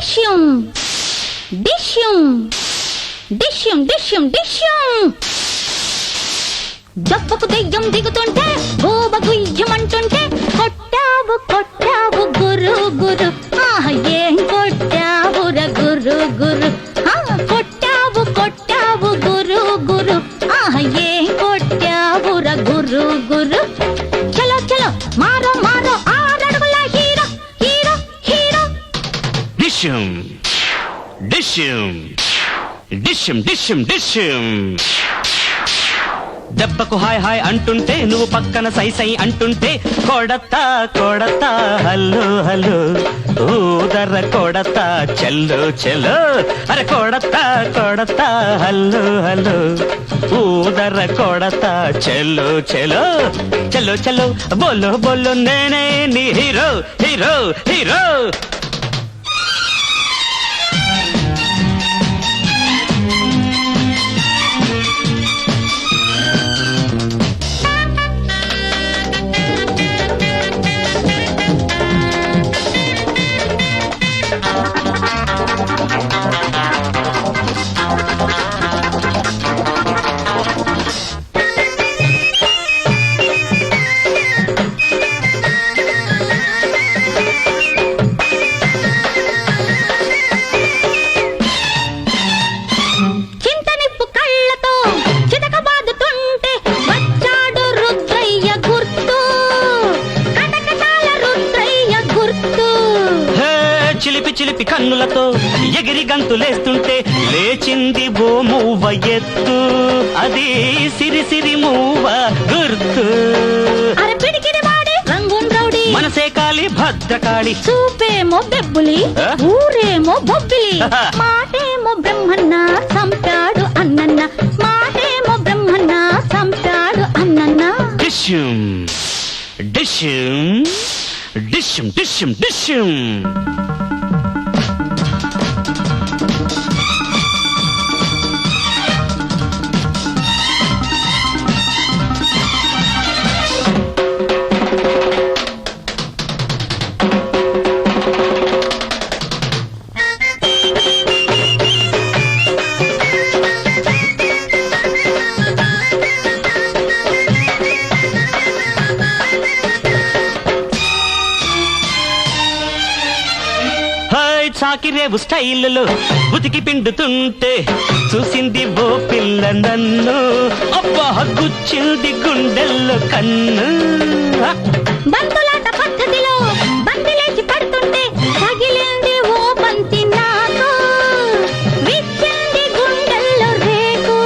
డిష్యూం డిష్యూం డిష్యూం డిష్యూం డిష్యూం దప్పకు దెయ్యం దిగుతుంటే గోబ గుయ్యమంటుంటే కొట్టావు కొట్టావు గురు గురు ఏం కొట్టావుర గురు గురు కొట్టావు కొట్టావు గురు గురు ఏం కొట్టావుర గురు గురు చలో చలో మారో మారో ఆరడుగుల హీరో హీరో హీరో డిష్యూం డిష్యూం డిష్యూం డిష్యూం డిష్యూం దెబ్బకు హాయ్ హాయ్ అంటుంటే నువ్వు పక్కన సై సై అంటుంటే కొడతా కొడతా హల్లు హల్లు ఊదర కొడతా చెల్లు చెల్లు అరే కొడతా కొడతా హల్లు హల్లు ఊదర కొడతా చెల్లు చెల్లు చెల్లు చెల్లు బోలు బోలు నేనే నీ హీరో హీరో హీరో చిలిపి చిలిపి కన్నులతో ఎగిరి గంతులేస్తుంటే లేచింది ఓ మూవ ఎత్తు అది సిరి సిరి మూవ గుర్తు మనసే కాలి భద్రకాళి చూపేమో బెబ్బులి ఊరేమో బొబ్బిలి మాటేమో బ్రహ్మన్న సంపాడు అన్నన్న మాటేమో బ్రహ్మన్న సంపాడు అన్నన్న డిష్యూం డిష్యూం డిష్యూం డిష్యూం డిష్యూం సాకిరేవు స్టైల్లో ఉతికి పిండుతుంటే చూసింది ఓ పిల్ల నన్ను అబ్బా గుచ్చింది గుండెల్లో కన్ను బంతులాట పద్ధతిలో బంతిలేసి పడుతుంటే తగిలింది ఓ బంతి నాకు విచ్చింది గుండెల్లో రేకు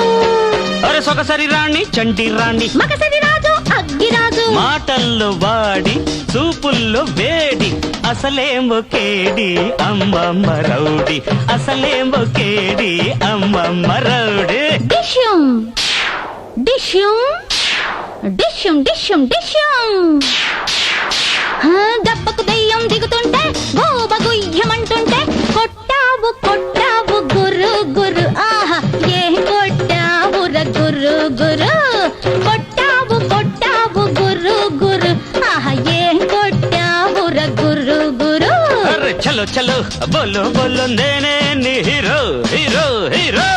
అరే సొగసరి రాణి చంటి రాణి మగసరి రాజు అగ్గిరాజు మాటల్లో వాడి చూపుల్లో వేడి అసలేమో కేడి అమ్మమ్మ రౌడి అసలేమో కేడి అమ్మమ్మ రౌడి డిష్యూం డిష్యూం డిష్యూం డిష్యూం డిష్యూం దెబ్బకు దెయ్యం దిగుతుంటే గోబ గుయ్యమంటుంటే కొట్టావు కొట్టావు గురు గురు ఏం కొట్టావుర గురు గురు కొట్టావు కొట్టావు గురు గురు ఏం కొట్టావుర గురు గురు అరే చలో చలో బోలో బోలో నేనే నీ హీరో హీరో హీరో